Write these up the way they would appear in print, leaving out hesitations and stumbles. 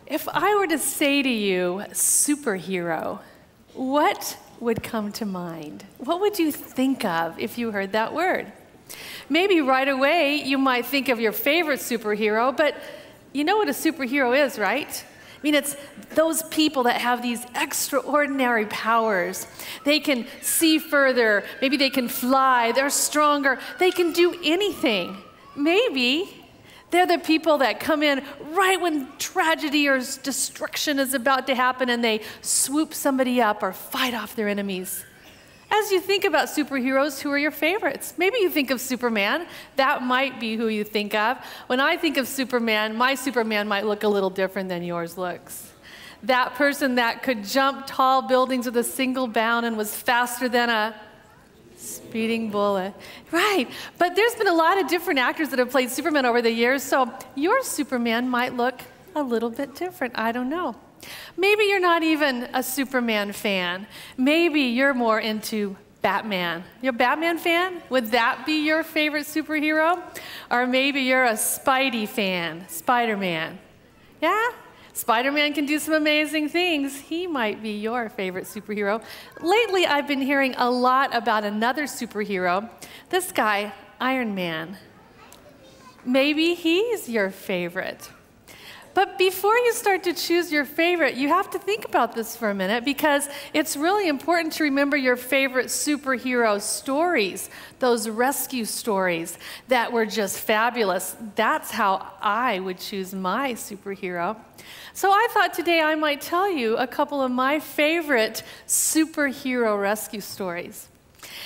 If I were to say to you, superhero, what would come to mind? What would you think of if you heard that word? Maybe right away you might think of your favorite superhero, but you know what a superhero is, right? I mean, it's those people that have these extraordinary powers. They can see further, maybe they can fly, they're stronger, they can do anything. Maybe they're the people that come in right when tragedy or destruction is about to happen and they swoop somebody up or fight off their enemies. As you think about superheroes, who are your favorites? Maybe you think of Superman. That might be who you think of. When I think of Superman, my Superman might look a little different than yours looks. That person that could jump tall buildings with a single bound and was faster than a speeding bullet. Right, but there's been a lot of different actors that have played Superman over the years, so your Superman might look a little bit different. I don't know. Maybe you're not even a Superman fan. Maybe you're more into Batman. You're a Batman fan? Would that be your favorite superhero? Or maybe you're a Spidey fan, Spider-Man. Yeah? Spider-Man can do some amazing things. He might be your favorite superhero. Lately, I've been hearing a lot about another superhero, this guy, Iron Man. Maybe he's your favorite. But before you start to choose your favorite, you have to think about this for a minute because it's really important to remember your favorite superhero stories, those rescue stories that were just fabulous. That's how I would choose my superhero. So I thought today I might tell you a couple of my favorite superhero rescue stories.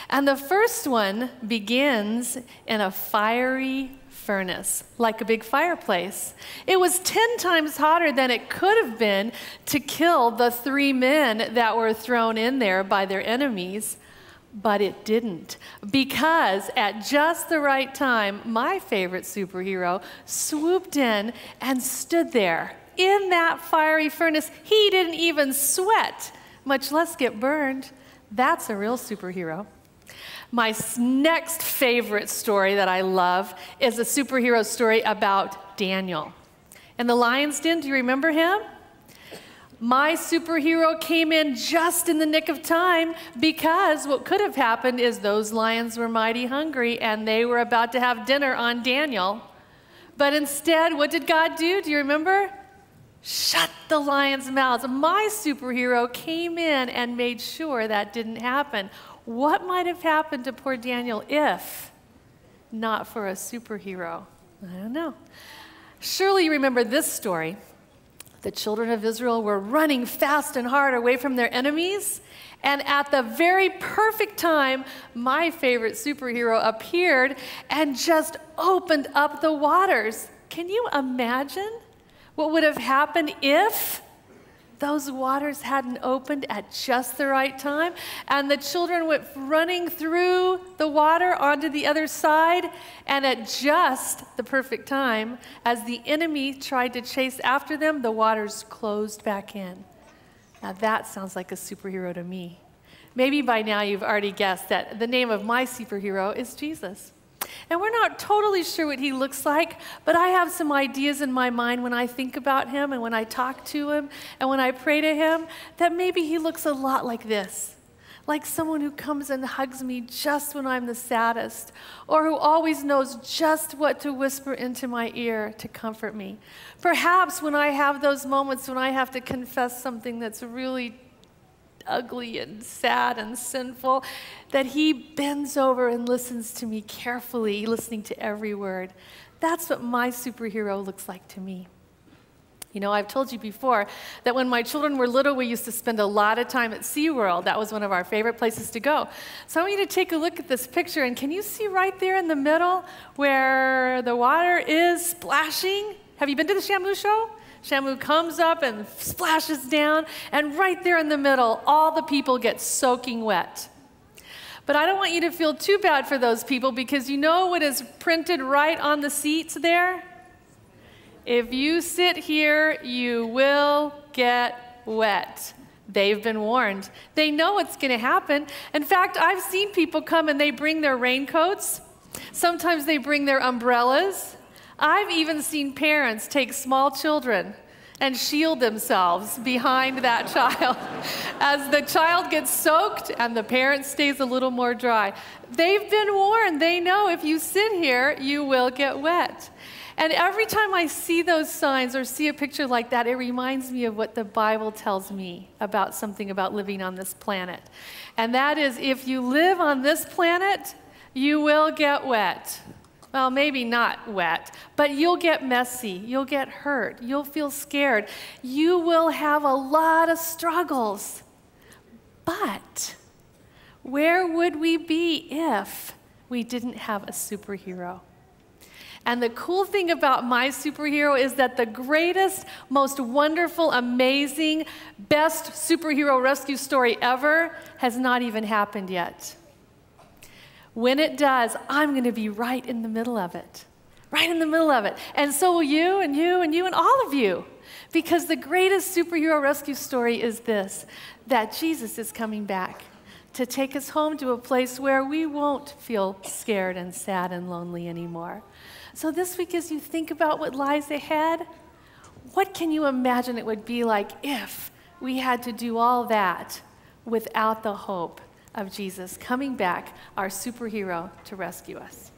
And the first one begins in a fiery furnace, like a big fireplace. It was 10 times hotter than it could have been to kill the 3 men that were thrown in there by their enemies, but it didn't. Because at just the right time, my favorite superhero swooped in and stood there in that fiery furnace. He didn't even sweat, much less get burned. That's a real superhero. My next favorite story that I love is a superhero story about Daniel. In the lion's den, do you remember him? My superhero came in just in the nick of time because what could have happened is those lions were mighty hungry and they were about to have dinner on Daniel. But instead, what did God do? Do you remember? Shut the lions' mouths. My superhero came in and made sure that didn't happen. What might have happened to poor Daniel if not for a superhero? I don't know. Surely you remember this story. The children of Israel were running fast and hard away from their enemies, and at the very perfect time, my favorite superhero appeared and just opened up the waters. Can you imagine what would have happened if those waters hadn't opened at just the right time, and the children went running through the water onto the other side, and at just the perfect time, as the enemy tried to chase after them, the waters closed back in. Now that sounds like a superhero to me. Maybe by now you've already guessed that the name of my superhero is Jesus. And we're not totally sure what he looks like, but I have some ideas in my mind when I think about him and when I talk to him and when I pray to him that maybe he looks a lot like this. Like someone who comes and hugs me just when I'm the saddest, or who always knows just what to whisper into my ear to comfort me. Perhaps when I have those moments when I have to confess something that's really ugly and sad and sinful, that he bends over and listens to me carefully, listening to every word. That's what my superhero looks like to me. You know, I've told you before that when my children were little, we used to spend a lot of time at SeaWorld. That was one of our favorite places to go. So I want you to take a look at this picture, and can you see right there in the middle where the water is splashing? Have you been to the Shamu show? Shamu comes up and splashes down, and right there in the middle, all the people get soaking wet. But I don't want you to feel too bad for those people, because you know what is printed right on the seats there? If you sit here, you will get wet. They've been warned. They know what's going to happen. In fact, I've seen people come and they bring their raincoats. Sometimes they bring their umbrellas. I've even seen parents take small children and shield themselves behind that child as the child gets soaked and the parent stays a little more dry. They've been warned. They know if you sit here, you will get wet. And every time I see those signs or see a picture like that, it reminds me of what the Bible tells me about something about living on this planet. And that is, if you live on this planet, you will get wet. Well, maybe not wet, but you'll get messy, you'll get hurt, you'll feel scared, you will have a lot of struggles. But where would we be if we didn't have a superhero? And the cool thing about my superhero is that the greatest, most wonderful, amazing, best superhero rescue story ever has not even happened yet. When it does, I'm going to be right in the middle of it. Right in the middle of it. And so will you and you and you and all of you. Because the greatest superhero rescue story is this, that Jesus is coming back to take us home to a place where we won't feel scared and sad and lonely anymore. So this week, as you think about what lies ahead, what can you imagine it would be like if we had to do all that without the hope of Jesus coming back, our superhero, to rescue us?